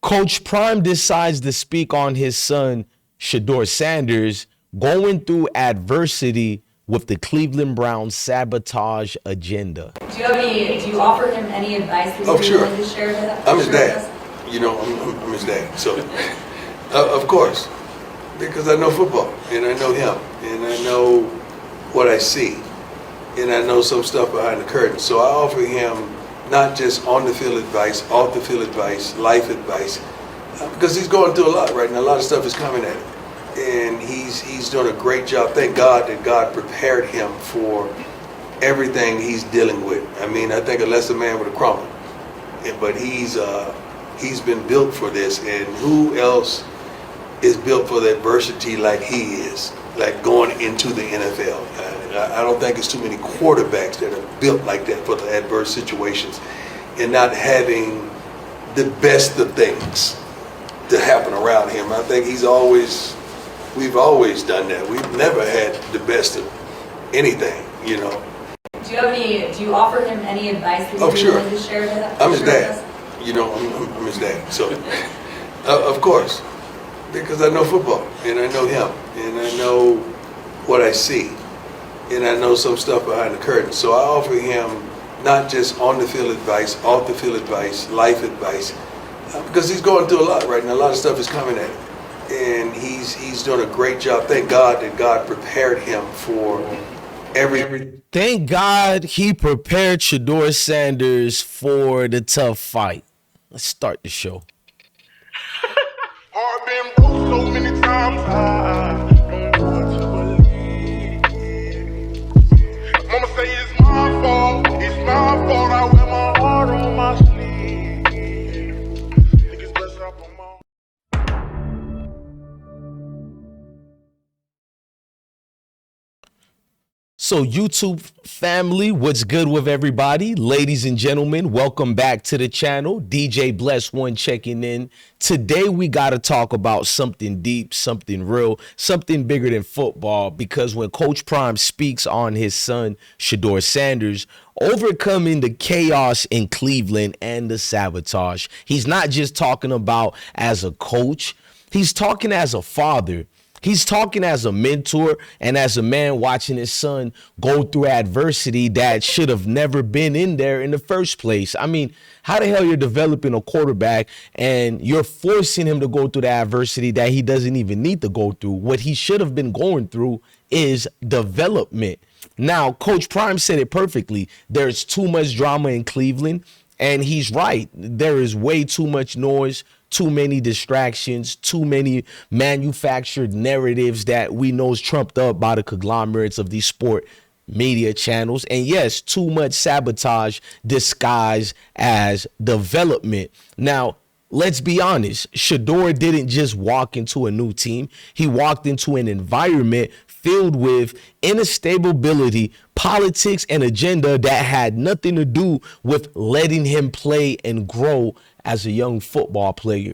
Coach Prime decides to speak on his son, Shedeur Sanders, going through adversity with the Cleveland Browns sabotage agenda. Do you offer him any advice that you'd be willing to share with us? I'm his dad. You know, I'm his dad. So, of course, because I know football, and I know him, and I know what I see, and I know some stuff behind the curtain. So I offer him not just on the field advice, off the field advice, life advice, because he's going through a lot right now. A lot of stuff is coming at him, and he's doing a great job. Thank God that God prepared him for everything he's dealing with. I mean, I think a lesser man would have crumbled, but he's been built for this, and who else is built for the adversity like he is, like going into the NFL. I don't think it's too many quarterbacks that are built like that for the adverse situations, and not having the best of things to happen around him. I think we've always done that. We've never had the best of anything, you know. Do you offer him any advice that you'd be willing to share with us? I'm his dad. You know, I'm his dad. So, of course, because I know football, and I know him, and I know what I see, and I know some stuff behind the curtain. So I offer him not just on the field advice, off the field advice, life advice, because he's going through a lot right now. A lot of stuff is coming at him, and he's doing a great job. Thank God that God prepared him for everything. Thank God he prepared Shedeur Sanders for the tough fight. Let's start the show. I've been broke so many times, I don't know what to believe. Mama say it's my fault, I wear my heart on my sleeve. Think it's best I put my... So YouTube family, what's good with everybody? Ladies and gentlemen, welcome back to the channel. DJ Bless One checking in. Today we got to talk about something deep, something real, something bigger than football, because when Coach Prime speaks on his son, Shedeur Sanders, overcoming the chaos in Cleveland and the sabotage, he's not just talking about as a coach, he's talking as a father. He's talking as a mentor and as a man watching his son go through adversity that should have never been in there in the first place. I mean, how the hell you're developing a quarterback and you're forcing him to go through the adversity that he doesn't even need to go through? What he should have been going through is development. Now, Coach Prime said it perfectly. There's too much drama in Cleveland, and he's right. There is way too much noise, too many distractions, too many manufactured narratives that we know is trumped up by the conglomerates of these sport media channels. And yes, too much sabotage disguised as development. Now, let's be honest. Shedeur didn't just walk into a new team. He walked into an environment filled with instability, politics, and agenda that had nothing to do with letting him play and grow as a young football player.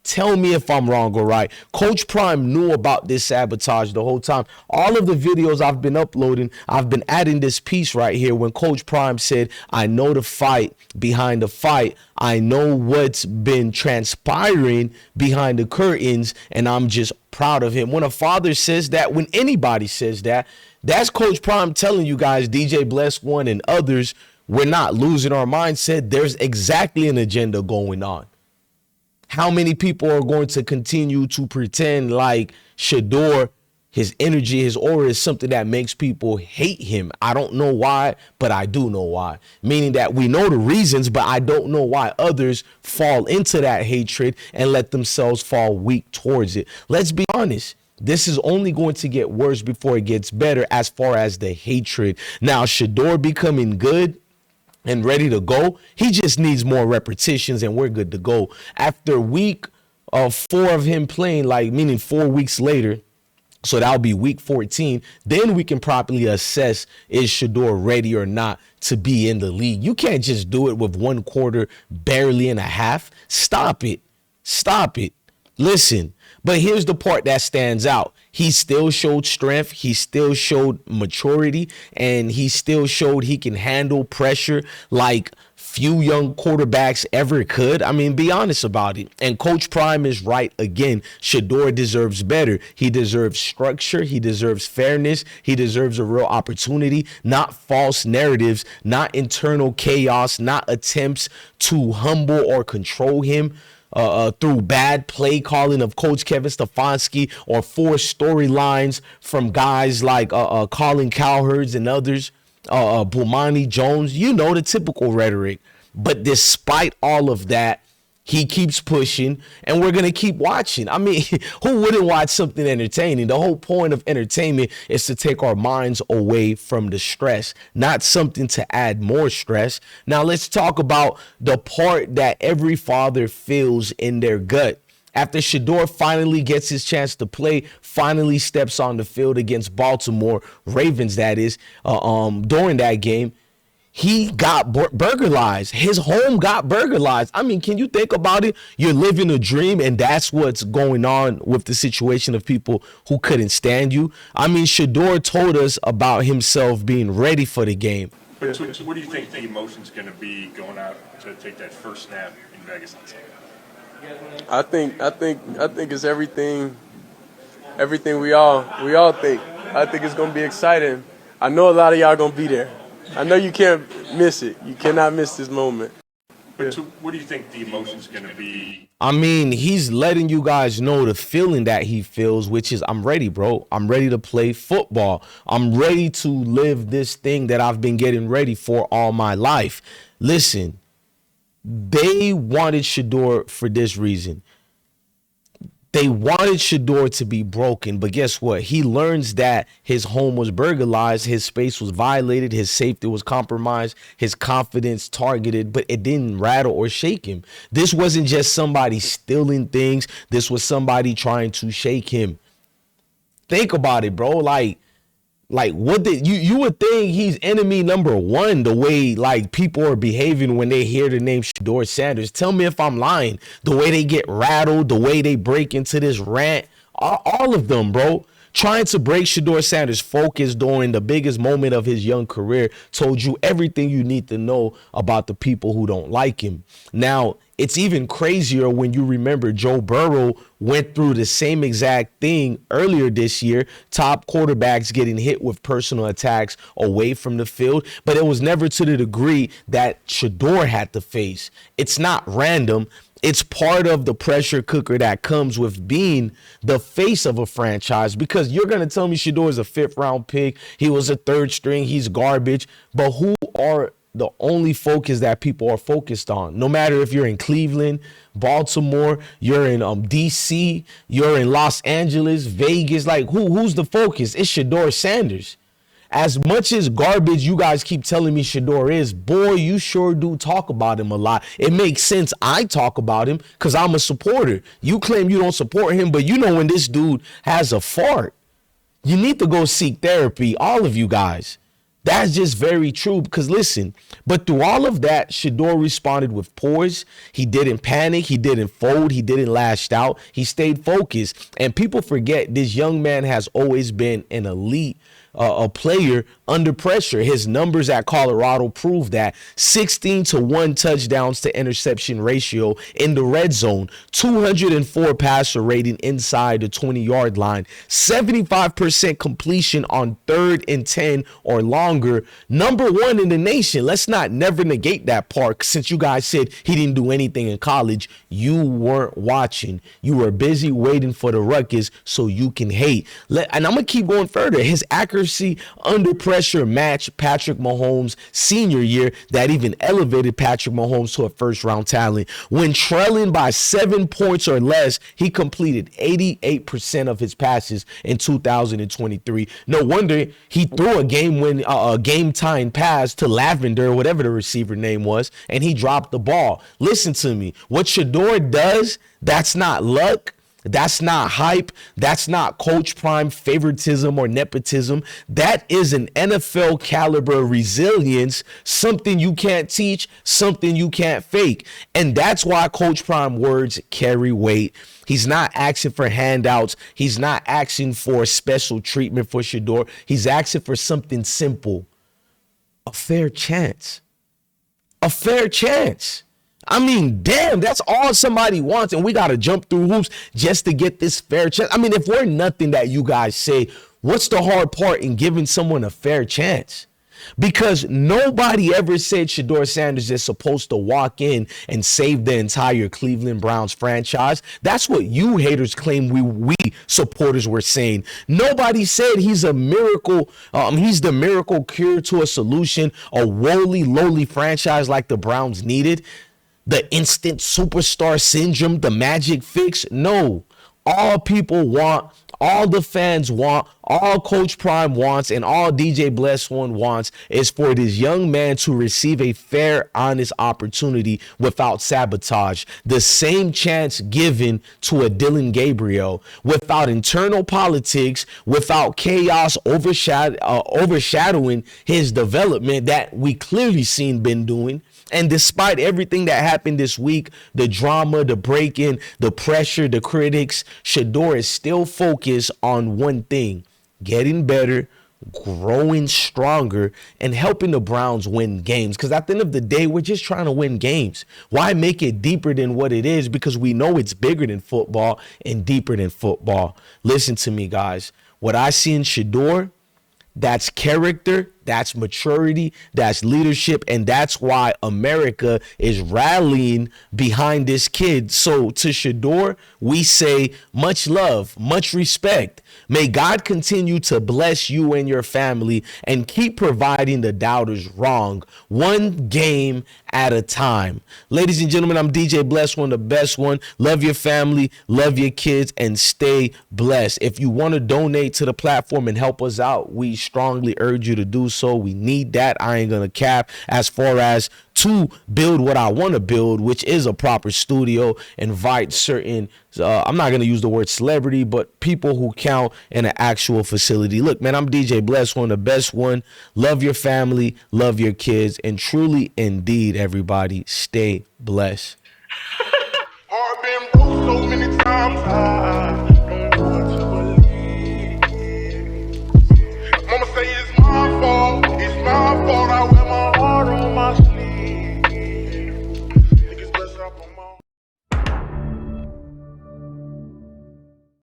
Tell me if I'm wrong or right. Coach Prime knew about this sabotage the whole time. All of the videos I've been uploading, I've been adding this piece right here when Coach Prime said, I know the fight behind the fight. I know what's been transpiring behind the curtains, and I'm just proud of him. When a father says that, when anybody says that, that's Coach Prime telling you guys, DJ Bless One and others, we're not losing our mindset. There's exactly an agenda going on. How many people are going to continue to pretend like Shedeur, his energy, his aura is something that makes people hate him? I don't know why, but I do know why. Meaning that we know the reasons, but I don't know why others fall into that hatred and let themselves fall weak towards it. Let's be honest. This is only going to get worse before it gets better as far as the hatred. Now, Shedeur becoming good and ready to go, he just needs more repetitions and we're good to go. After week 4 of him playing, like meaning 4 weeks later, so that'll be week 14, then we can properly assess is Shedeur ready or not to be in the league. You can't just do it with 1 quarter, barely and a half. Stop it. Stop it. Listen, But here's the part that stands out. He still showed strength. He still showed maturity, and he still showed he can handle pressure like few young quarterbacks ever could. I mean, be honest about it. And Coach Prime is right again. Shedeur deserves better. He deserves structure. He deserves fairness. He deserves a real opportunity, not false narratives, not internal chaos, not attempts to humble or control him through bad play calling of Coach Kevin Stefanski or forced storylines from guys like Colin Cowherds and others. Bomani Jones, you know, the typical rhetoric. But despite all of that, he keeps pushing, and we're going to keep watching. I mean, who wouldn't watch something entertaining? The whole point of entertainment is to take our minds away from the stress, not something to add more stress. Now, let's talk about the part that every father feels in their gut. After Shedeur finally gets his chance to play, finally steps on the field against Baltimore Ravens, that is, during that game, he got burglarized. His home got burglarized. I mean, can you think about it? You're living a dream, and that's what's going on with the situation of people who couldn't stand you. I mean, Shedeur told us about himself being ready for the game. But what do you think the emotion's going to be going out to take that first snap in Vegas on Sunday? I think it's everything we all think. I think it's gonna be exciting. I know a lot of y'all gonna be there. I know you can't miss it. You cannot miss this moment. But what do you think the emotion's gonna be? I mean, he's letting you guys know the feeling that he feels, which is, I'm ready, bro. I'm ready to play football. I'm ready to live this thing that I've been getting ready for all my life. Listen. They wanted Shedeur for this reason. They wanted Shedeur to be broken, but guess what? He learns that his home was burglarized, his space was violated, his safety was compromised, his confidence targeted, but it didn't rattle or shake him. This wasn't just somebody stealing things. This was somebody trying to shake him. Think about it, bro. Like what did you would think he's enemy number one, the way like people are behaving when they hear the name Shedeur Sanders. Tell me if I'm lying. The way they get rattled, the way they break into this rant, all of them, bro. Trying to break Shedeur Sanders' focus during the biggest moment of his young career told you everything you need to know about the people who don't like him. Now, it's even crazier when you remember Joe Burrow went through the same exact thing earlier this year. Top quarterbacks getting hit with personal attacks away from the field, but it was never to the degree that Shedeur had to face. It's not random. It's part of the pressure cooker that comes with being the face of a franchise, because you're going to tell me Shedeur is a 5th round pick. He was a 3rd string. He's garbage. But who are the only focus that people are focused on? No matter if you're in Cleveland, Baltimore, you're in DC, you're in Los Angeles, Vegas, like who's the focus? It's Shedeur Sanders. As much as garbage you guys keep telling me Shedeur is, boy, you sure do talk about him a lot. It makes sense I talk about him because I'm a supporter. You claim you don't support him, but you know when this dude has a fart, you need to go seek therapy, all of you guys. That's just very true, because listen, but through all of that, Shedeur responded with poise. He didn't panic. He didn't fold. He didn't lash out. He stayed focused. And people forget this young man has always been an elite a player under pressure. His numbers at Colorado prove that. 16-1 touchdowns to interception ratio in the red zone, 204 passer rating inside the 20-yard line, 75% completion on 3rd and 10 or longer, number 1 in the nation. Let's not never negate that part. Since you guys said he didn't do anything in college, you weren't watching. You were busy waiting for the ruckus so you can hate. And I'm going to keep going further. His accuracy under pressure matched Patrick Mahomes' senior year, that even elevated Patrick Mahomes to a 1st-round talent. When trailing by 7 points or less, he completed 88% of his passes in 2023. No wonder he threw a game-time pass to Lavender, whatever the receiver name was, and he dropped the ball. Listen to me. What Shedeur does, that's not luck. That's not hype. That's not Coach Prime favoritism or nepotism. That is an NFL caliber resilience, something you can't teach, something you can't fake. And that's why Coach Prime words carry weight. He's not asking for handouts. He's not asking for special treatment for Shedeur. He's asking for something simple, a fair chance. A fair chance. I mean, damn, that's all somebody wants, and we got to jump through hoops just to get this fair chance. I mean, if we're nothing that you guys say, what's the hard part in giving someone a fair chance? Because nobody ever said Shedeur Sanders is supposed to walk in and save the entire Cleveland Browns franchise. That's what you haters claim we supporters were saying. Nobody said he's a miracle. He's the miracle cure to a solution, a woolly, lowly franchise like the Browns needed. The instant superstar syndrome, the magic fix. No, all people want, all the fans want, all Coach Prime wants, and all DJ Bless One wants is for this young man to receive a fair, honest opportunity without sabotage. The same chance given to a Dylan Gabriel, without internal politics, without chaos overshadowing his development that we clearly seen been doing. And despite everything that happened this week, the drama, the break-in, the pressure, the critics, Shedeur is still focused on one thing: getting better, growing stronger, and helping the Browns win games. Because at the end of the day, we're just trying to win games. Why make it deeper than what it is? Because we know it's bigger than football and deeper than football. Listen to me, guys. What I see in Shedeur, that's character, that's maturity, that's leadership, and that's why America is rallying behind this kid. So to Shedeur, we say much love, much respect. May God continue to bless you and your family and keep providing the doubters wrong, one game at a time. Ladies and gentlemen, I'm DJ Bless One, the best one. Love your family, love your kids, and stay blessed. If you want to donate to the platform and help us out, we strongly urge you to do so. We need that. I ain't gonna cap. As far as to build what I want to build, which is a proper studio, invite certain, I'm not gonna use the word celebrity, but people who count in an actual facility. Look, man, I'm DJ Bless One, the best one. Love your family, love your kids, and truly, indeed, everybody, stay blessed.